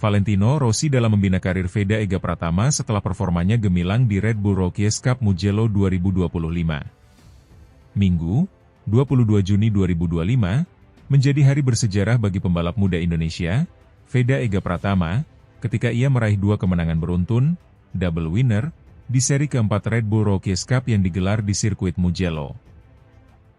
Valentino Rossi dalam membina karir Veda Ega Pratama setelah performanya gemilang di Red Bull Rookies Cup Mugello 2025. Minggu, 22 Juni 2025, menjadi hari bersejarah bagi pembalap muda Indonesia, Veda Ega Pratama, ketika ia meraih 2 kemenangan beruntun, double winner, di seri keempat Red Bull Rookies Cup yang digelar di sirkuit Mugello.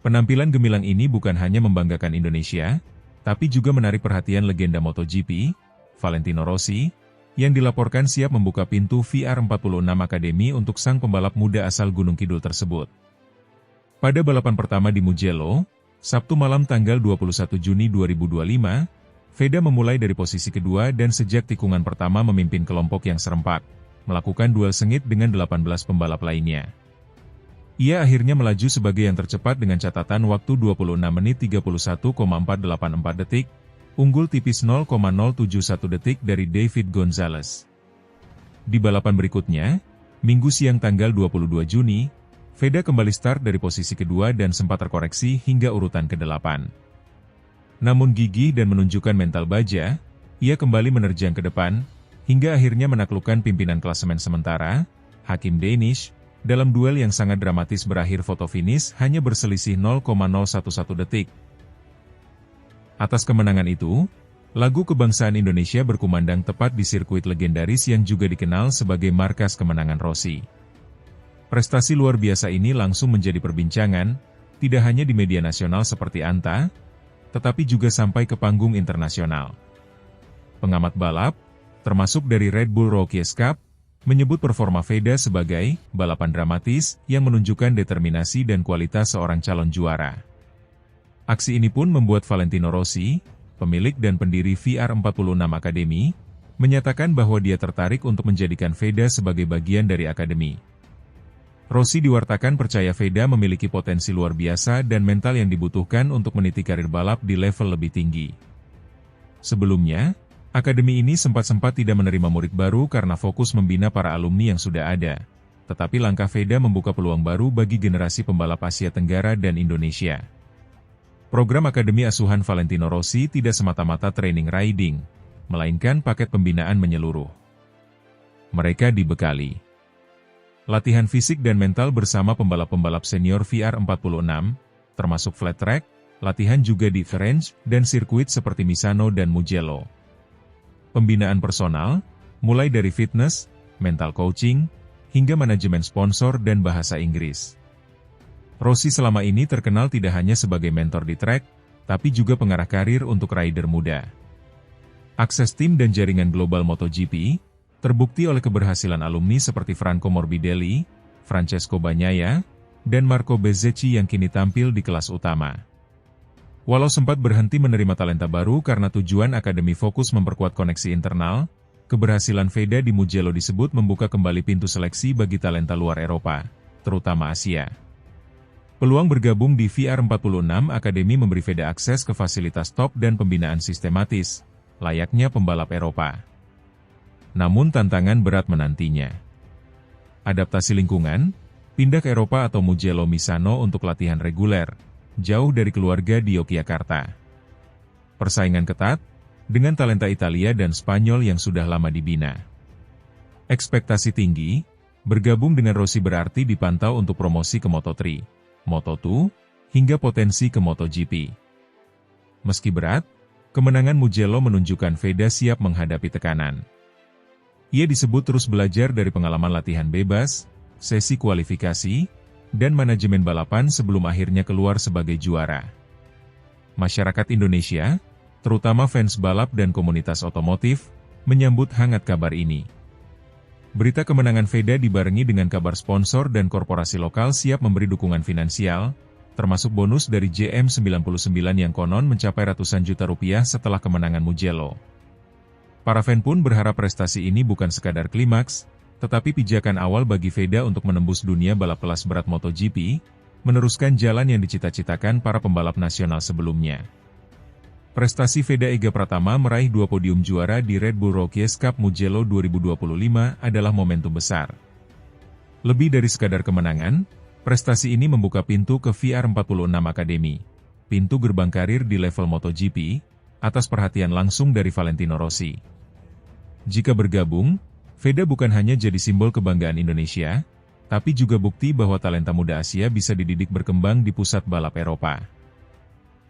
Penampilan gemilang ini bukan hanya membanggakan Indonesia, tapi juga menarik perhatian legenda MotoGP, Valentino Rossi, yang dilaporkan siap membuka pintu VR46 Academy untuk sang pembalap muda asal Gunung Kidul tersebut. Pada balapan pertama di Mugello, Sabtu malam tanggal 21 Juni 2025, Veda memulai dari posisi kedua dan sejak tikungan pertama memimpin kelompok yang serempak, melakukan duel sengit dengan 18 pembalap lainnya. Ia akhirnya melaju sebagai yang tercepat dengan catatan waktu 26 menit 31,484 detik, unggul tipis 0,071 detik dari David Gonzalez. Di balapan berikutnya, Minggu siang tanggal 22 Juni, Veda kembali start dari posisi kedua dan sempat terkoreksi hingga urutan ke-8. Namun gigih dan menunjukkan mental baja, ia kembali menerjang ke depan, hingga akhirnya menaklukkan pimpinan klasemen sementara, Hakim Danish, dalam duel yang sangat dramatis berakhir foto finish hanya berselisih 0,011 detik. Atas kemenangan itu, lagu kebangsaan Indonesia berkumandang tepat di sirkuit legendaris yang juga dikenal sebagai markas kemenangan Rossi. Prestasi luar biasa ini langsung menjadi perbincangan, tidak hanya di media nasional seperti Anta, tetapi juga sampai ke panggung internasional. Pengamat balap, termasuk dari Red Bull Rookies Cup, menyebut performa Veda sebagai balapan dramatis yang menunjukkan determinasi dan kualitas seorang calon juara. Aksi ini pun membuat Valentino Rossi, pemilik dan pendiri VR46 Academy, menyatakan bahwa dia tertarik untuk menjadikan Veda sebagai bagian dari akademi. Rossi diwartakan percaya Veda memiliki potensi luar biasa dan mental yang dibutuhkan untuk meniti karir balap di level lebih tinggi. Sebelumnya, akademi ini sempat-sempat tidak menerima murid baru karena fokus membina para alumni yang sudah ada. Tetapi langkah Veda membuka peluang baru bagi generasi pembalap Asia Tenggara dan Indonesia. Program Akademi Asuhan Valentino Rossi tidak semata-mata training riding, melainkan paket pembinaan menyeluruh. Mereka dibekali latihan fisik dan mental bersama pembalap-pembalap senior VR46, termasuk flat track, latihan juga di range dan sirkuit seperti Misano dan Mugello. Pembinaan personal, mulai dari fitness, mental coaching, hingga manajemen sponsor dan bahasa Inggris. Rossi selama ini terkenal tidak hanya sebagai mentor di track, tapi juga pengarah karir untuk rider muda. Akses tim dan jaringan global MotoGP, terbukti oleh keberhasilan alumni seperti Franco Morbidelli, Francesco Bagnaia, dan Marco Bezzecchi yang kini tampil di kelas utama. Walau sempat berhenti menerima talenta baru karena tujuan akademi fokus memperkuat koneksi internal, keberhasilan Veda di Mugello disebut membuka kembali pintu seleksi bagi talenta luar Eropa, terutama Asia. Peluang bergabung di VR46 Academy memberi Veda akses ke fasilitas top dan pembinaan sistematis, layaknya pembalap Eropa. Namun tantangan berat menantinya. Adaptasi lingkungan, pindah ke Eropa atau Mugello Misano untuk latihan reguler, jauh dari keluarga di Yogyakarta. Persaingan ketat, dengan talenta Italia dan Spanyol yang sudah lama dibina. Ekspektasi tinggi, bergabung dengan Rossi berarti dipantau untuk promosi ke Moto3, Moto2, hingga potensi ke MotoGP. Meski berat, kemenangan Mugello menunjukkan Veda siap menghadapi tekanan. Ia disebut terus belajar dari pengalaman latihan bebas, sesi kualifikasi, dan manajemen balapan sebelum akhirnya keluar sebagai juara. Masyarakat Indonesia, terutama fans balap dan komunitas otomotif, menyambut hangat kabar ini. Berita kemenangan Veda dibarengi dengan kabar sponsor dan korporasi lokal siap memberi dukungan finansial, termasuk bonus dari JM99 yang konon mencapai ratusan juta rupiah setelah kemenangan Mugello. Para fan pun berharap prestasi ini bukan sekadar klimaks, tetapi pijakan awal bagi Veda untuk menembus dunia balap kelas berat MotoGP, meneruskan jalan yang dicita-citakan para pembalap nasional sebelumnya. Prestasi Veda Ega Pratama meraih 2 podium juara di Red Bull Rookies Cup Mugello 2025 adalah momentum besar. Lebih dari sekadar kemenangan, prestasi ini membuka pintu ke VR46 Academy, pintu gerbang karir di level MotoGP, atas perhatian langsung dari Valentino Rossi. Jika bergabung, Veda bukan hanya jadi simbol kebanggaan Indonesia, tapi juga bukti bahwa talenta muda Asia bisa dididik berkembang di pusat balap Eropa.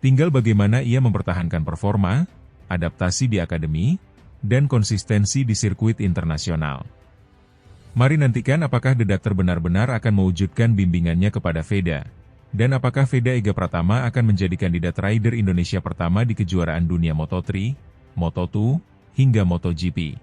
Tinggal bagaimana ia mempertahankan performa, adaptasi di akademi, dan konsistensi di sirkuit internasional. Mari nantikan apakah The Doctor benar-benar akan mewujudkan bimbingannya kepada Veda, dan apakah Veda Ega Pratama akan menjadi kandidat rider Indonesia pertama di kejuaraan dunia Moto3, Moto2, hingga MotoGP.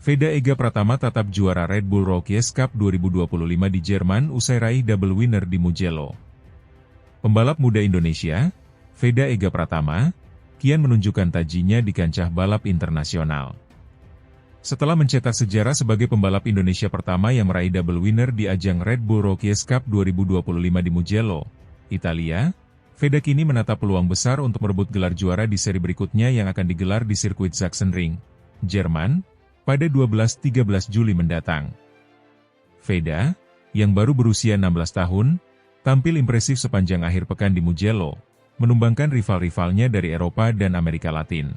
Veda Ega Pratama tetap juara Red Bull Rookies Cup 2025 di Jerman usai raih double winner di Mugello. Pembalap muda Indonesia, Veda Ega Pratama, kian menunjukkan tajinya di kancah balap internasional. Setelah mencetak sejarah sebagai pembalap Indonesia pertama yang meraih double winner di ajang Red Bull Rookies Cup 2025 di Mugello, Italia, Veda kini menatap peluang besar untuk merebut gelar juara di seri berikutnya yang akan digelar di sirkuit Sachsenring, Jerman, pada 12-13 Juli mendatang. Veda, yang baru berusia 16 tahun, tampil impresif sepanjang akhir pekan di Mugello, menumbangkan rival-rivalnya dari Eropa dan Amerika Latin.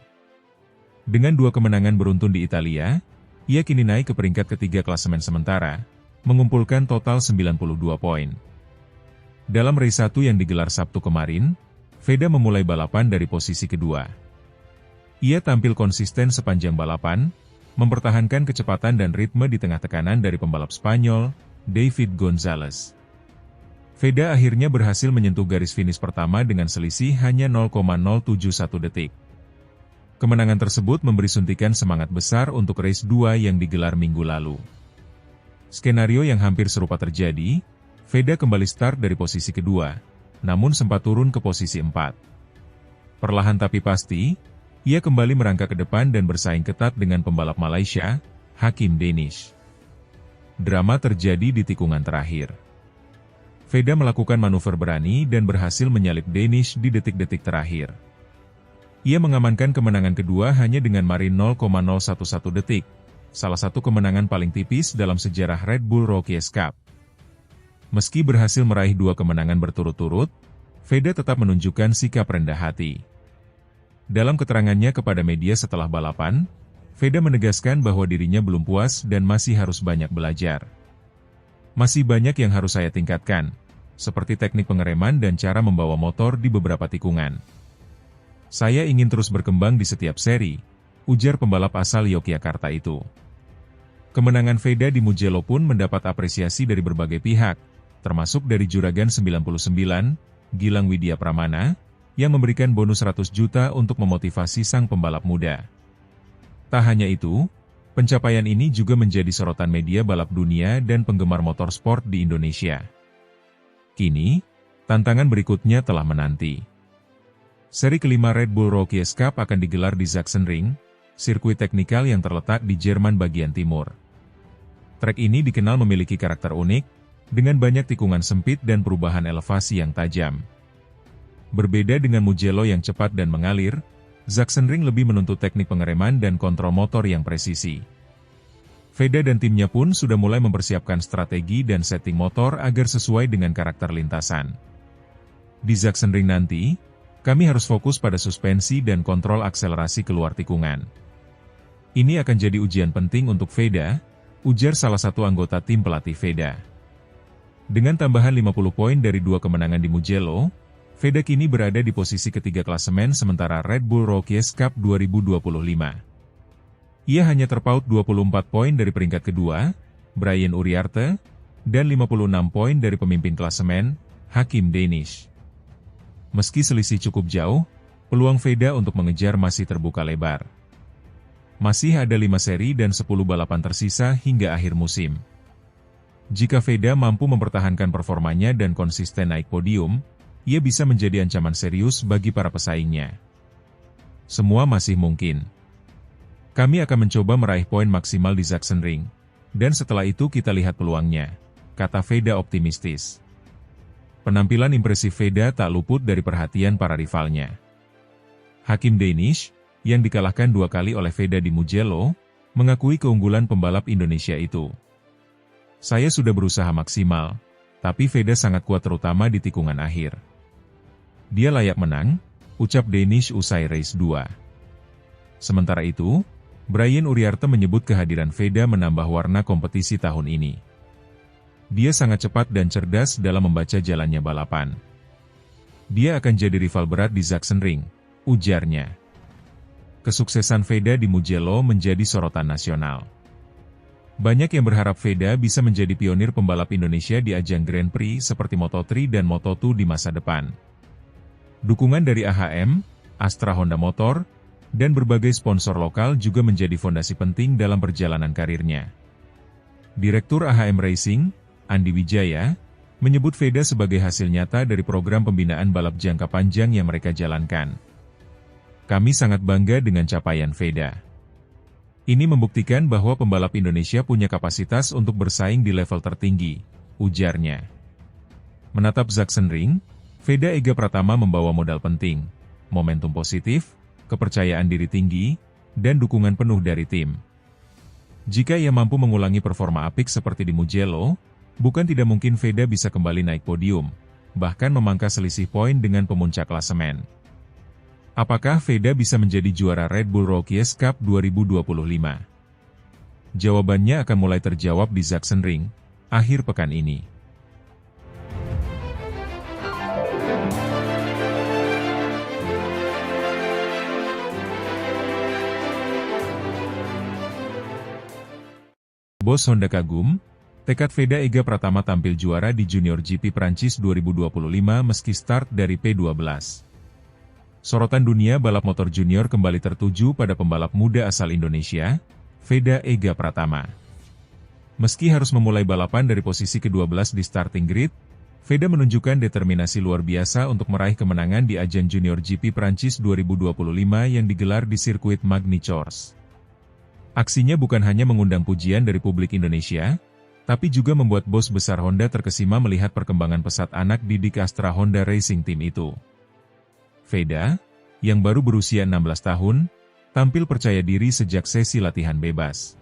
Dengan 2 kemenangan beruntun di Italia, ia kini naik ke peringkat ketiga klasemen sementara, mengumpulkan total 92 poin. Dalam race 1 yang digelar Sabtu kemarin, Veda memulai balapan dari posisi kedua. Ia tampil konsisten sepanjang balapan, mempertahankan kecepatan dan ritme di tengah tekanan dari pembalap Spanyol, David Gonzalez. Veda akhirnya berhasil menyentuh garis finish pertama dengan selisih hanya 0,071 detik. Kemenangan tersebut memberi suntikan semangat besar untuk race 2 yang digelar minggu lalu. Skenario yang hampir serupa terjadi, Veda kembali start dari posisi kedua, namun sempat turun ke posisi 4. Perlahan tapi pasti, ia kembali merangkak ke depan dan bersaing ketat dengan pembalap Malaysia, Hakim Danish. Drama terjadi di tikungan terakhir. Veda melakukan manuver berani dan berhasil menyalip Danish di detik-detik terakhir. Ia mengamankan kemenangan kedua hanya dengan margin 0,011 detik, salah satu kemenangan paling tipis dalam sejarah Red Bull Rookies Cup. Meski berhasil meraih 2 kemenangan berturut-turut, Veda tetap menunjukkan sikap rendah hati. Dalam keterangannya kepada media setelah balapan, Veda menegaskan bahwa dirinya belum puas dan masih harus banyak belajar. Masih banyak yang harus saya tingkatkan, seperti teknik pengereman dan cara membawa motor di beberapa tikungan. Saya ingin terus berkembang di setiap seri, ujar pembalap asal Yogyakarta itu. Kemenangan Veda di Mugello pun mendapat apresiasi dari berbagai pihak, termasuk dari Juragan 99, Gilang Widya Pramana, yang memberikan bonus 100 juta untuk memotivasi sang pembalap muda. Tak hanya itu, pencapaian ini juga menjadi sorotan media balap dunia dan penggemar motorsport di Indonesia. Kini, tantangan berikutnya telah menanti. Seri kelima Red Bull Rookies Cup akan digelar di Sachsenring, sirkuit teknikal yang terletak di Jerman bagian timur. Trek ini dikenal memiliki karakter unik, dengan banyak tikungan sempit dan perubahan elevasi yang tajam. Berbeda dengan Mugello yang cepat dan mengalir, Sachsenring lebih menuntut teknik pengereman dan kontrol motor yang presisi. Veda dan timnya pun sudah mulai mempersiapkan strategi dan setting motor agar sesuai dengan karakter lintasan. Di Sachsenring nanti, kami harus fokus pada suspensi dan kontrol akselerasi keluar tikungan. Ini akan jadi ujian penting untuk Veda, ujar salah satu anggota tim pelatih Veda. Dengan tambahan 50 poin dari 2 kemenangan di Mugello, Veda kini berada di posisi ketiga klasemen sementara Red Bull Rookies Cup 2025. Ia hanya terpaut 24 poin dari peringkat kedua, Brian Uriarte, dan 56 poin dari pemimpin klasemen, Hakim Danish. Meski selisih cukup jauh, peluang Veda untuk mengejar masih terbuka lebar. Masih ada 5 seri dan 10 balapan tersisa hingga akhir musim. Jika Veda mampu mempertahankan performanya dan konsisten naik podium, ia bisa menjadi ancaman serius bagi para pesaingnya. Semua masih mungkin. Kami akan mencoba meraih poin maksimal di Sachsenring, dan setelah itu kita lihat peluangnya, kata Veda optimistis. Penampilan impresif Veda tak luput dari perhatian para rivalnya. Hakim Danish, yang dikalahkan 2 kali oleh Veda di Mugello, mengakui keunggulan pembalap Indonesia itu. Saya sudah berusaha maksimal, tapi Veda sangat kuat terutama di tikungan akhir. Dia layak menang, ucap Danish usai race 2. Sementara itu, Brian Uriarte menyebut kehadiran Veda menambah warna kompetisi tahun ini. Dia sangat cepat dan cerdas dalam membaca jalannya balapan. Dia akan jadi rival berat di Sachsenring, ujarnya. Kesuksesan Veda di Mugello menjadi sorotan nasional. Banyak yang berharap Veda bisa menjadi pionir pembalap Indonesia di ajang Grand Prix seperti Moto3 dan Moto2 di masa depan. Dukungan dari AHM, Astra Honda Motor, dan berbagai sponsor lokal juga menjadi fondasi penting dalam perjalanan karirnya. Direktur AHM Racing, Andi Wijaya, menyebut Veda sebagai hasil nyata dari program pembinaan balap jangka panjang yang mereka jalankan. Kami sangat bangga dengan capaian Veda. Ini membuktikan bahwa pembalap Indonesia punya kapasitas untuk bersaing di level tertinggi, ujarnya. Menatap Sachsenring, Veda Ega Pratama membawa modal penting, momentum positif, kepercayaan diri tinggi, dan dukungan penuh dari tim. Jika ia mampu mengulangi performa apik seperti di Mugello, bukan tidak mungkin Veda bisa kembali naik podium, bahkan memangkas selisih poin dengan pemuncak klasemen. Apakah Veda bisa menjadi juara Red Bull Rookies Cup 2025? Jawabannya akan mulai terjawab di Sachsenring, akhir pekan ini. Bos Honda kagum, tekad Veda Ega Pratama tampil juara di Junior GP Prancis 2025 meski start dari P12. Sorotan dunia balap motor junior kembali tertuju pada pembalap muda asal Indonesia, Veda Ega Pratama. Meski harus memulai balapan dari posisi ke-12 di starting grid, Veda menunjukkan determinasi luar biasa untuk meraih kemenangan di ajang Junior GP Prancis 2025 yang digelar di sirkuit Magny-Cours. Aksinya bukan hanya mengundang pujian dari publik Indonesia, tapi juga membuat bos besar Honda terkesima melihat perkembangan pesat anak didik Astra Honda Racing Team itu. Veda, yang baru berusia 16 tahun, tampil percaya diri sejak sesi latihan bebas.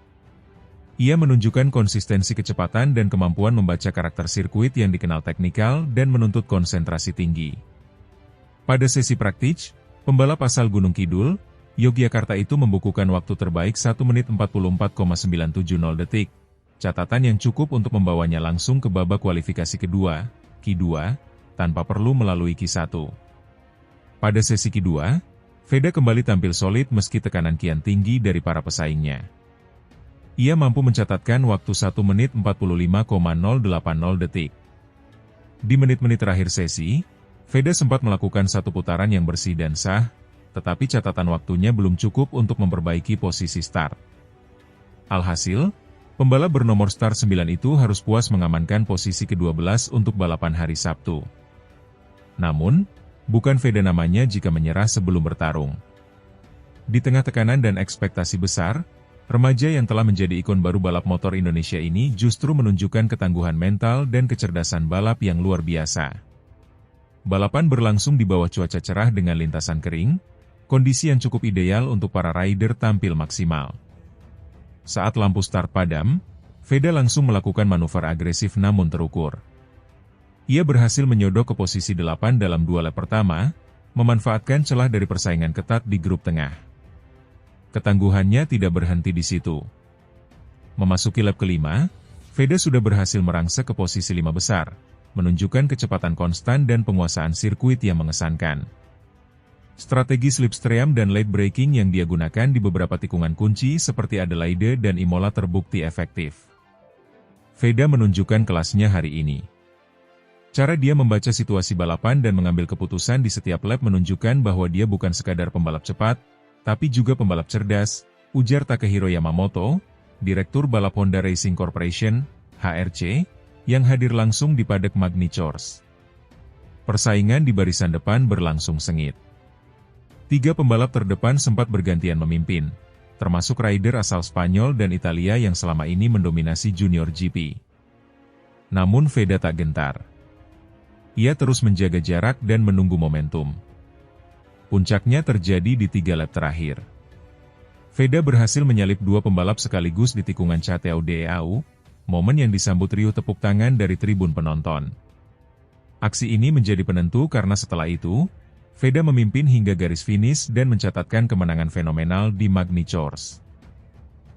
Ia menunjukkan konsistensi kecepatan dan kemampuan membaca karakter sirkuit yang dikenal teknikal dan menuntut konsentrasi tinggi. Pada sesi praktik, pembalap asal Gunung Kidul, Yogyakarta itu membukukan waktu terbaik 1 menit 44,970 detik, catatan yang cukup untuk membawanya langsung ke babak kualifikasi kedua, Q2, tanpa perlu melalui Q1. Pada sesi kedua, Veda kembali tampil solid meski tekanan kian tinggi dari para pesaingnya. Ia mampu mencatatkan waktu 1 menit 45,080 detik. Di menit-menit terakhir sesi, Veda sempat melakukan satu putaran yang bersih dan sah, tetapi catatan waktunya belum cukup untuk memperbaiki posisi start. Alhasil, pembalap bernomor start 9 itu harus puas mengamankan posisi ke-12 untuk balapan hari Sabtu. Namun, bukan Veda namanya jika menyerah sebelum bertarung. Di tengah tekanan dan ekspektasi besar, remaja yang telah menjadi ikon baru balap motor Indonesia ini justru menunjukkan ketangguhan mental dan kecerdasan balap yang luar biasa. Balapan berlangsung di bawah cuaca cerah dengan lintasan kering, kondisi yang cukup ideal untuk para rider tampil maksimal. Saat lampu start padam, Veda langsung melakukan manuver agresif namun terukur. Ia berhasil menyodok ke posisi 8 dalam 2 lap pertama, memanfaatkan celah dari persaingan ketat di grup tengah. Ketangguhannya tidak berhenti di situ. Memasuki lap kelima, Veda sudah berhasil merangsek ke posisi 5 besar, menunjukkan kecepatan konstan dan penguasaan sirkuit yang mengesankan. Strategi slipstream dan late braking yang dia gunakan di beberapa tikungan kunci seperti Adelaide dan Imola terbukti efektif. Veda menunjukkan kelasnya hari ini. Cara dia membaca situasi balapan dan mengambil keputusan di setiap lap menunjukkan bahwa dia bukan sekadar pembalap cepat, tapi juga pembalap cerdas, ujar Takehiro Yamamoto, Direktur Balap Honda Racing Corporation, HRC, yang hadir langsung di paddock Magny-Cours. Persaingan di barisan depan berlangsung sengit. 3 pembalap terdepan sempat bergantian memimpin, termasuk rider asal Spanyol dan Italia yang selama ini mendominasi Junior GP. Namun Veda tak gentar. Ia terus menjaga jarak dan menunggu momentum. Puncaknya terjadi di 3 lap terakhir. Veda berhasil menyalip 2 pembalap sekaligus di tikungan Chateau d'Eau, momen yang disambut riuh tepuk tangan dari tribun penonton. Aksi ini menjadi penentu karena setelah itu, Veda memimpin hingga garis finish dan mencatatkan kemenangan fenomenal di Magny-Cours.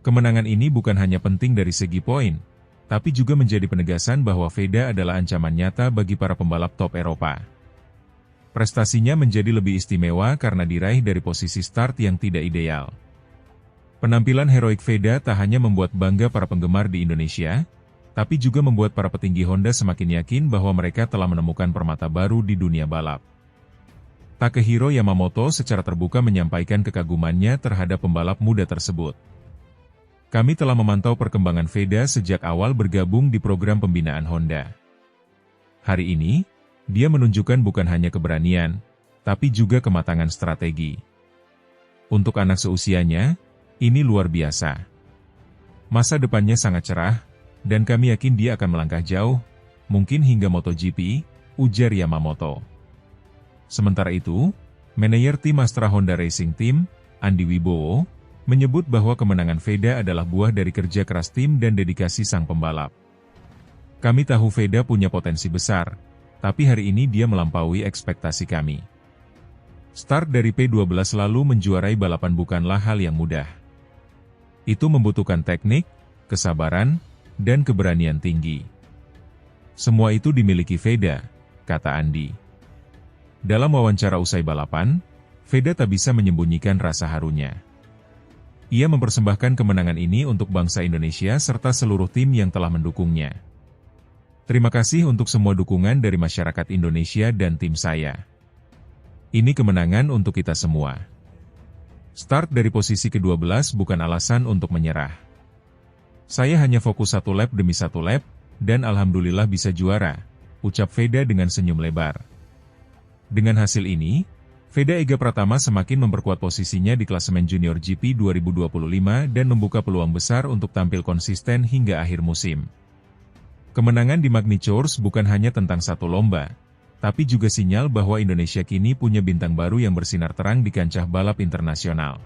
Kemenangan ini bukan hanya penting dari segi poin, tapi juga menjadi penegasan bahwa Veda adalah ancaman nyata bagi para pembalap top Eropa. Prestasinya menjadi lebih istimewa karena diraih dari posisi start yang tidak ideal. Penampilan heroik Veda tak hanya membuat bangga para penggemar di Indonesia, tapi juga membuat para petinggi Honda semakin yakin bahwa mereka telah menemukan permata baru di dunia balap. Takehiro Yamamoto secara terbuka menyampaikan kekagumannya terhadap pembalap muda tersebut. Kami telah memantau perkembangan Veda sejak awal bergabung di program pembinaan Honda. Hari ini, dia menunjukkan bukan hanya keberanian, tapi juga kematangan strategi. Untuk anak seusianya, ini luar biasa. Masa depannya sangat cerah, dan kami yakin dia akan melangkah jauh, mungkin hingga MotoGP, ujar Yamamoto. Sementara itu, manajer tim Astra Honda Racing Team, Andi Wibowo, menyebut bahwa kemenangan Veda adalah buah dari kerja keras tim dan dedikasi sang pembalap. Kami tahu Veda punya potensi besar, tapi hari ini dia melampaui ekspektasi kami. Start dari P12 lalu menjuarai balapan bukanlah hal yang mudah. Itu membutuhkan teknik, kesabaran, dan keberanian tinggi. Semua itu dimiliki Veda, kata Andi. Dalam wawancara usai balapan, Veda tak bisa menyembunyikan rasa harunya. Ia mempersembahkan kemenangan ini untuk bangsa Indonesia serta seluruh tim yang telah mendukungnya. Terima kasih untuk semua dukungan dari masyarakat Indonesia dan tim saya. Ini kemenangan untuk kita semua. Start dari posisi ke-12 bukan alasan untuk menyerah. Saya hanya fokus satu lap demi satu lap, dan alhamdulillah bisa juara, ucap Veda dengan senyum lebar. Dengan hasil ini, Veda Ega Pratama semakin memperkuat posisinya di klasemen Junior GP 2025 dan membuka peluang besar untuk tampil konsisten hingga akhir musim. Kemenangan di Magny-Cours bukan hanya tentang satu lomba, tapi juga sinyal bahwa Indonesia kini punya bintang baru yang bersinar terang di kancah balap internasional.